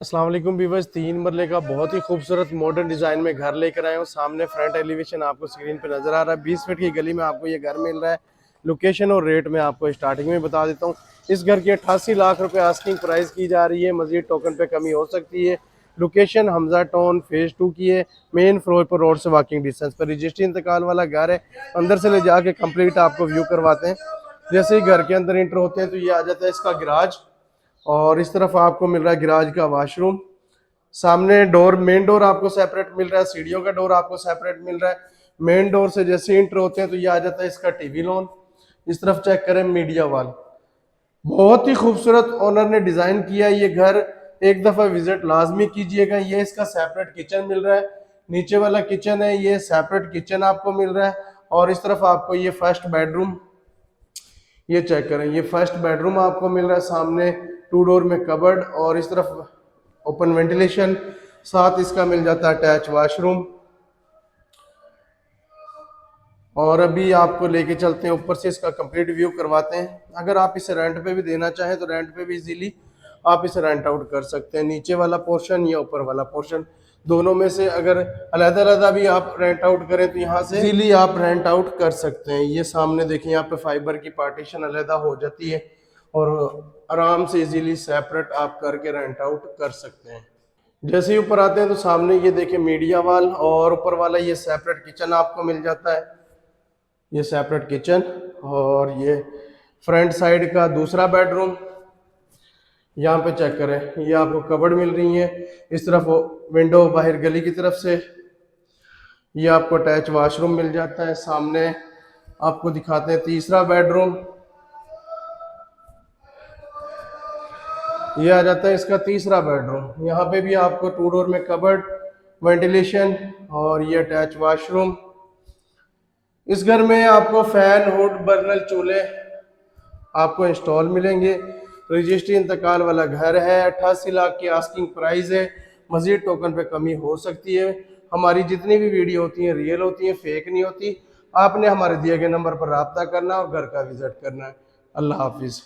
अस्सलाम वालेकुम व्यूअर्स, 3 मरले का बहुत ही खूबसूरत मॉडर्न डिज़ाइन में घर लेकर आए हूँ। सामने फ्रंट एलिवेशन आपको स्क्रीन पे नज़र आ रहा है। 20 फीट की गली में आपको ये घर मिल रहा है। लोकेशन और रेट में आपको स्टार्टिंग में बता देता हूँ। इस घर की 88 लाख रुपए आस्किंग प्राइस की जा रही है। मजीद टोकन पे कमी हो सकती है। लोकेशन हमजा टाउन फेज़ 2 की है। मेन फ्लोर पर रोड से वॉकिंग डिस्टेंस पर रजिस्ट्री इंतकाल वाला घर है। अंदर से ले जाके कंप्लीट आपको व्यू करवाते हैं। जैसे ही घर के अंदर इंटर होते हैं तो ये आ जाता है इसका गराज, और इस तरफ आपको मिल रहा है गराज का वॉशरूम। सामने डोर, मेन डोर आपको सेपरेट मिल रहा है, सीढ़ियों का डोर आपको सेपरेट मिल रहा है। मेन डोर से जैसे इंटर होते हैं तो ये आ जाता है इसका टीवी लॉन। इस तरफ चेक करें, मीडिया वॉल। बहुत ही खूबसूरत ओनर ने डिजाइन किया ये घर। एक दफा विजिट लाजमी कीजिएगा। ये इसका सेपरेट किचन मिल रहा है। नीचे वाला किचन है, ये सेपरेट किचन आपको मिल रहा है। और इस तरफ आपको ये फर्स्ट बेडरूम, ये चेक करें, ये फर्स्ट बेडरूम आपको मिल रहा है। सामने 2 डोर में कबर्ड और इस तरफ ओपन वेंटिलेशन। साथ इसका मिल जाता है अटैच वॉशरूम। और अभी आपको लेके चलते हैं ऊपर से, इसका कंप्लीट व्यू करवाते हैं। अगर आप इसे रेंट पे भी देना चाहें तो रेंट पे भी इजीली आप इसे रेंट आउट कर सकते हैं। नीचे वाला पोर्शन या ऊपर वाला पोर्शन, दोनों में से अगर अलग अलग भी आप रेंट आउट करें तो यहाँ से इजीली आप रेंट आउट कर सकते हैं। ये सामने देखिए, यहाँ पे फाइबर की पार्टीशन अलग हो जाती है और आराम से इजीली सेपरेट आप करके रेंट आउट कर सकते हैं। जैसे ही ऊपर आते हैं तो सामने ये देखिए मीडिया वाल, और ऊपर वाला ये सेपरेट किचन आपको मिल जाता है। ये सेपरेट किचन, और ये फ्रंट साइड का दूसरा बेडरूम। यहाँ पे चेक करें, ये आपको कबर्ड मिल रही है। इस तरफ विंडो बाहर गली की तरफ से। ये आपको अटैच वॉशरूम मिल जाता है। सामने आपको दिखाते हैं तीसरा बेडरूम। ये आ जाता है इसका तीसरा बेडरूम। यहाँ पे भी आपको 2 डोर में कबर्ड, वेंटिलेशन और ये अटैच वॉशरूम। इस घर में आपको फैन, हुड, बर्नर, चूल्हे आपको इंस्टॉल मिलेंगे। रजिस्ट्री इंतकाल वाला घर है। 88 लाख की आस्किंग प्राइस है। मजीद टोकन पे कमी हो सकती है। हमारी जितनी भी वीडियो होती हैं रियल होती हैं, फेक नहीं होती। आपने हमारे दिए गए नंबर पर रब्ता करना और घर का विजिट करना है। अल्लाह हाफिज़।